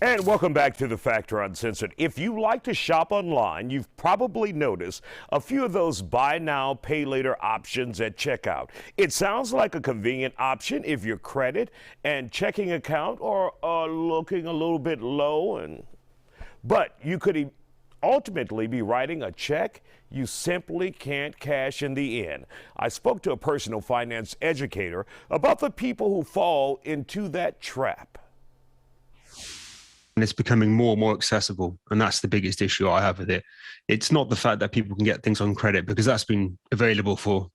And welcome back to the Factor Uncensored. If you like to shop online, you've probably noticed a few of those buy now, pay later options at checkout. It sounds like a convenient option if your credit and checking account are looking a little bit low, but you could ultimately be writing a check you simply can't cash in the end. I spoke to a personal finance educator about the people who fall into that trap. And it's becoming more and more accessible. And that's the biggest issue I have with it. It's not the fact that people can get things on credit, because that's been available for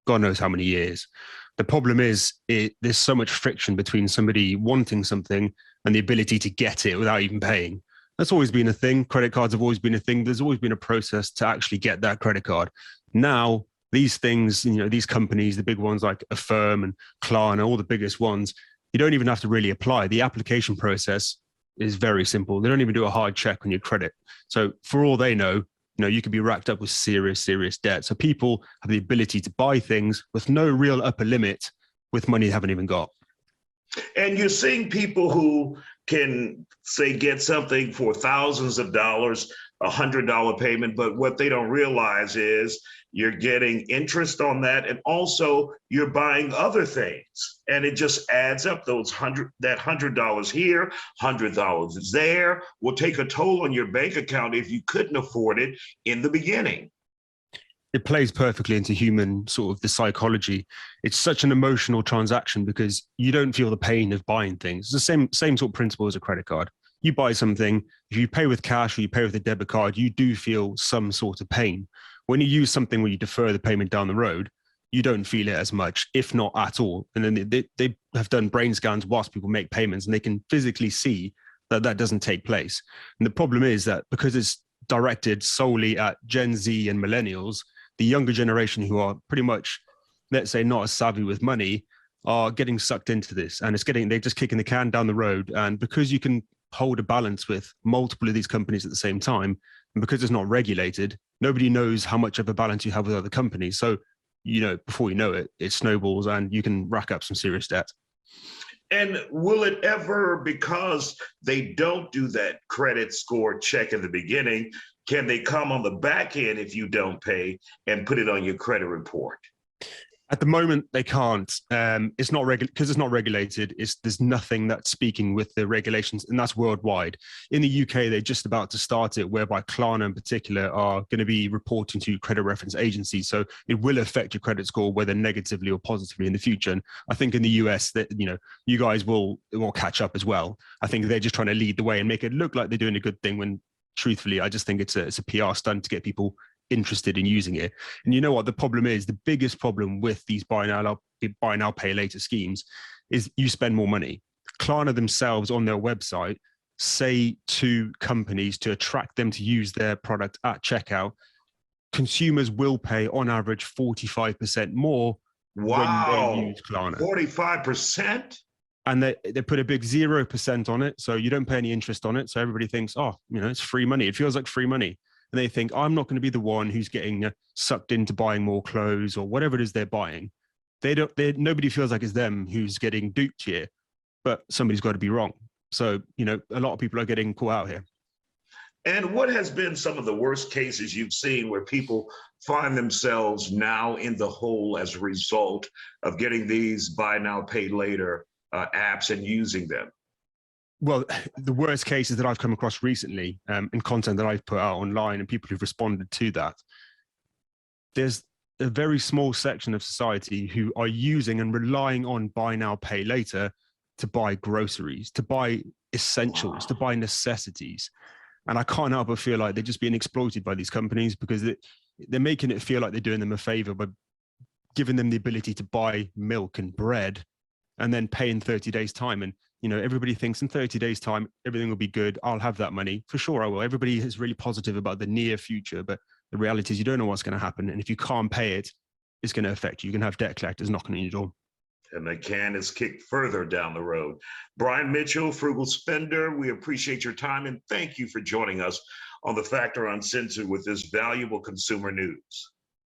God knows how many years. The problem is there's so much friction between somebody wanting something and the ability to get it without even paying. That's always been a thing. Credit cards have always been a thing. There's always been a process to actually get that credit card. Now, these things, these companies, the big ones like Affirm and Klarna, all the biggest ones, you don't even have to really apply. The application process is very simple. They don't even do a hard check on your credit. So for all they know, you could be racked up with serious debt. So people have the ability to buy things with no real upper limit with money they haven't even got. And you're seeing people who can, say, get something for thousands of dollars, $100 payment, but what they don't realize is you're getting interest on that, and also you're buying other things, and it just adds up. That $100 here, $100 there will take a toll on your bank account if you couldn't afford it in the beginning. It plays perfectly into human sort of the psychology. It's such an emotional transaction because you don't feel the pain of buying things. It's the same sort of principle as a credit card. You buy something, if you pay with cash or you pay with a debit card, you do feel some sort of pain. When you use something where you defer the payment down the road, you don't feel it as much, if not at all. And then they have done brain scans whilst people make payments, and they can physically see that that doesn't take place. And the problem is that because it's directed solely at Gen Z and millennials, the younger generation who are pretty much, let's say, not as savvy with money, are getting sucked into this. And they're just kicking the can down the road. And because you can hold a balance with multiple of these companies at the same time, and because it's not regulated, nobody knows how much of a balance you have with other companies. So, before you know it, it snowballs and you can rack up some serious debt. And will it ever, because they don't do that credit score check in the beginning, can they come on the back end if you don't pay and put it on your credit report? At the moment, they can't. It's not because it's not regulated. There's nothing that's speaking with the regulations, and that's worldwide. In the UK, they're just about to start it, whereby Klarna in particular are going to be reporting to credit reference agencies. So it will affect your credit score, whether negatively or positively in the future. And I think in the US, that you guys will catch up as well. I think they're just trying to lead the way and make it look like they're doing a good thing, when truthfully, I just think it's a PR stunt to get people interested in using it. And you know what the problem is? The biggest problem with these buy now pay later schemes is you spend more money. Klarna themselves on their website say to companies to attract them to use their product at checkout, consumers will pay on average 45% more when they use Klarna. 45%? And they put a big 0% on it, so you don't pay any interest on it. So everybody thinks, it's free money. It feels like free money. And they think, I'm not going to be the one who's getting sucked into buying more clothes or whatever it is they're buying. Nobody feels like it's them who's getting duped here, but somebody's got to be wrong. So, a lot of people are getting caught out here. And what has been some of the worst cases you've seen where people find themselves now in the hole as a result of getting these buy now, pay later apps and using them? Well, the worst cases that I've come across recently in content that I've put out online and people who've responded to that, there's a very small section of society who are using and relying on buy now, pay later to buy groceries, to buy essentials, to buy necessities. And I can't help but feel like they're just being exploited by these companies, because they're making it feel like they're doing them a favor by giving them the ability to buy milk and bread and then pay in 30 days time. And everybody thinks in 30 days time, everything will be good. I'll have that money. For sure I will. Everybody is really positive about the near future, but the reality is you don't know what's going to happen. And if you can't pay it, it's going to affect you. You can have debt collectors knocking on your door. And the can is kicked further down the road. Brian Mitchell, Frugal Spender, we appreciate your time and thank you for joining us on the Factor Uncensored with this valuable consumer news.